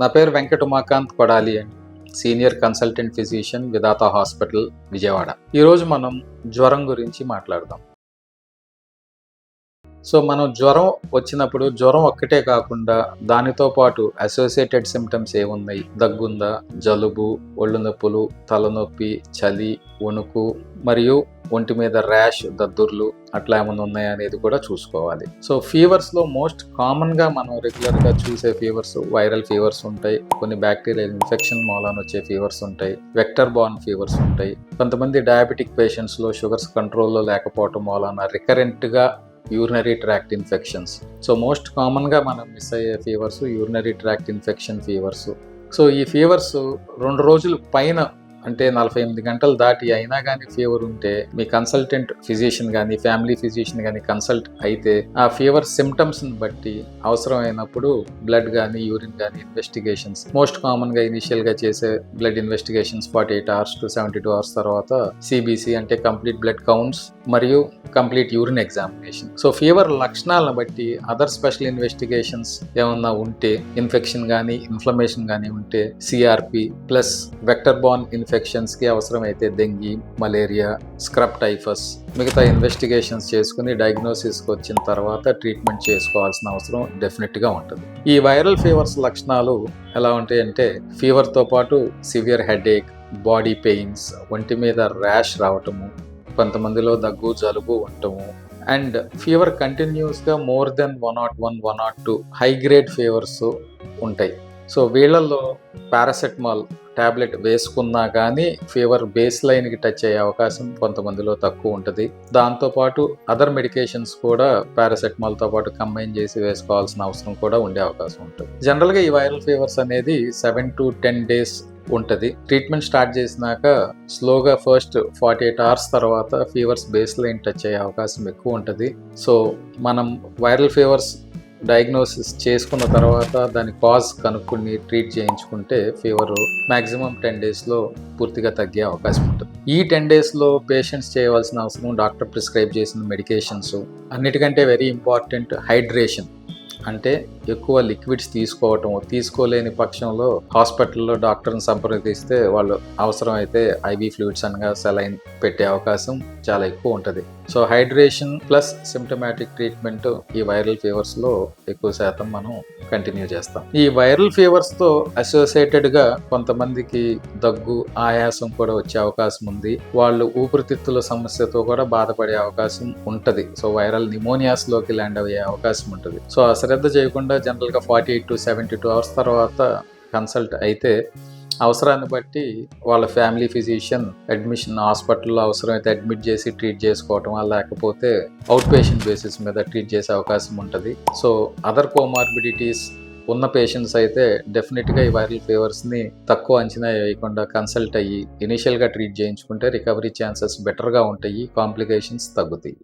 నా పేరు వెంకట ఉమాకాంత్ కొడాలి అండి, సీనియర్ కన్సల్టెంట్ ఫిజిషియన్ విధాత హాస్పిటల్ విజయవాడ. ఈరోజు మనం జ్వరం గురించి మాట్లాడదాం. సో మనం జ్వరం వచ్చినప్పుడు జ్వరం ఒక్కటే కాకుండా దానితో పాటు అసోసియేటెడ్ సిమ్టమ్స్ ఏమున్నాయి, దగ్గుందా, జలుబు, ఒళ్ళు నొప్పులు, తలనొప్పి, చలి, వణుకు మరియు ఒంటి మీద ర్యాష్, దద్దుర్లు అట్లా ఏమైనా ఉన్నాయా అనేది కూడా చూసుకోవాలి. సో ఫీవర్స్లో మోస్ట్ కామన్గా మనం రెగ్యులర్గా చూసే ఫీవర్స్ వైరల్ ఫీవర్స్ ఉంటాయి, కొన్ని బ్యాక్టీరియల్ ఇన్ఫెక్షన్ మూలాన వచ్చే ఫీవర్స్ ఉంటాయి, వెక్టర్ బార్న్ ఫీవర్స్ ఉంటాయి. కొంతమంది డయాబెటిక్ పేషెంట్స్లో షుగర్స్ కంట్రోల్లో లేకపోవటం మూలాన రికరెంట్గా urinary tract infections. So most కామన్గా మనం మిస్ అయ్యే fevers urinary tract infection fevers. So ఈ ఫీవర్స్ 2 రోజుల పైన అంటే 48 గంటలు దాటి అయినా కానీ ఫీవర్ ఉంటే మీ కన్సల్టెంట్ ఫిజిషియన్ కానీ ఫ్యామిలీ ఫిజిషియన్ కానీ కన్సల్ట్ అయితే ఆ ఫీవర్ సిమ్టమ్స్ని బట్టి అవసరమైనప్పుడు బ్లడ్ కానీ యూరిన్ కానీ ఇన్వెస్టిగేషన్స్, మోస్ట్ కామన్గా ఇనిషియల్గా చేసే blood investigations 48 hours to 72 hours తర్వాత సిబిసి అంటే కంప్లీట్ బ్లడ్ కౌంట్స్ మరియు complete urine examination. So fever లక్షణాలను బట్టి అదర్ స్పెషల్ ఇన్వెస్టిగేషన్స్ ఏమన్నా ఉంటే, ఇన్ఫెక్షన్ కానీ ఇన్ఫ్లమేషన్ కానీ ఉంటే CRP plus vector born infections కి అవసరమైతే డెంగీ, మలేరియా, స్క్రబ్ టైఫస్ మిగతా ఇన్వెస్టిగేషన్స్ చేసుకుని డయాగ్నోసిస్కి వచ్చిన తర్వాత ట్రీట్మెంట్ చేసుకోవాల్సిన అవసరం డెఫినెట్గా ఉంటుంది. ఈ వైరల్ ఫీవర్స్ లక్షణాలు ఎలా ఉంటాయంటే ఫీవర్తో పాటు సివియర్ హెడేక్, బాడీ పెయిన్స్, ఒంటి మీద ర్యాష్ రావటము, కొంతమందిలో దగ్గు, జలుబు ఉండటము అండ్ ఫీవర్ కంటిన్యూస్గా more than 101, 102 high grade fevers ఉంటాయి. సో వీళ్ళల్లో పారాసెటమాల్ ట్యాబ్లెట్ వేసుకున్నా కానీ ఫీవర్ బేస్ లైన్కి టచ్ అయ్యే అవకాశం కొంతమందిలో తక్కువ ఉంటుంది. దాంతోపాటు అదర్ మెడికేషన్స్ కూడా పారాసెటమాల్తో పాటు కంబైన్ చేసి వేసుకోవాల్సిన అవసరం కూడా ఉండే అవకాశం ఉంటుంది. జనరల్గా ఈ వైరల్ ఫీవర్స్ అనేది 7 to 10 days ఉంటుంది. ట్రీట్మెంట్ స్టార్ట్ చేసినాక స్లోగా ఫస్ట్ 48 hours తర్వాత ఫీవర్స్ బేస్ లైన్ టచ్ అయ్యే అవకాశం ఎక్కువ ఉంటుంది. సో మనం వైరల్ ఫీవర్స్ డయాగ్నోసిస్ చేసుకున్న తర్వాత దాని కాజ్ కనుక్కుని ట్రీట్ చేయించుకుంటే ఫీవర్ మ్యాక్సిమం 10 daysలో పూర్తిగా తగ్గే అవకాశం ఉంటుంది. ఈ 10 daysలో పేషెంట్స్ చేయవలసిన అవసరం డాక్టర్ ప్రిస్క్రైబ్ చేసిన మెడికేషన్స్, అన్నిటికంటే వెరీ ఇంపార్టెంట్ హైడ్రేషన్. అంటే ఎక్కువ లిక్విడ్స్ తీసుకోలేని పక్షంలో హాస్పిటల్లో డాక్టర్ని సంప్రదిస్తే వాళ్ళు అవసరమైతే ఐవీ ఫ్లూయిడ్స్ అనగా సెలైన్ పెట్టే అవకాశం చాలా ఎక్కువ ఉంటుంది. So hydration plus symptomatic treatment ఈ వైరల్ ఫీవర్స్లో ఎక్కువ శాతం మనం కంటిన్యూ చేస్తాం. ఈ వైరల్ ఫీవర్స్తో అసోసియేటెడ్గా కొంతమందికి దగ్గు, ఆయాసం కూడా వచ్చే అవకాశం ఉంది. వాళ్ళు ఊపిరితిత్తుల సమస్యతో కూడా బాధపడే అవకాశం ఉంటుంది. సో వైరల్ నిమోనియాస్లోకి ల్యాండ్ అయ్యే అవకాశం ఉంటుంది. సో అశ్రద్ధ చేయకుండా జనరల్గా 48 to 72 hours తర్వాత కన్సల్ట్ అయితే అవసరాన్ని బట్టి వాళ్ళ ఫ్యామిలీ ఫిజిషియన్ అడ్మిషన్ హాస్పిటల్లో అవసరమైతే అడ్మిట్ చేసి ట్రీట్ చేసుకోవటం, లేకపోతే అవుట్ పేషెంట్ బేసిస్ మీద ట్రీట్ చేసే అవకాశం ఉంటుంది. సో అదర్ కోమార్బిడిటీస్ ఉన్న పేషెంట్స్ అయితే డెఫినెట్గా ఈ వైరల్ ఫీవర్స్ని తక్కువ అంచనా వేయకుండా కన్సల్ట్ అయ్యి ఇనిషియల్గా ట్రీట్ చేయించుకుంటే రికవరీ ఛాన్సెస్ బెటర్గా ఉంటాయి, కాంప్లికేషన్స్ తగ్గుతాయి.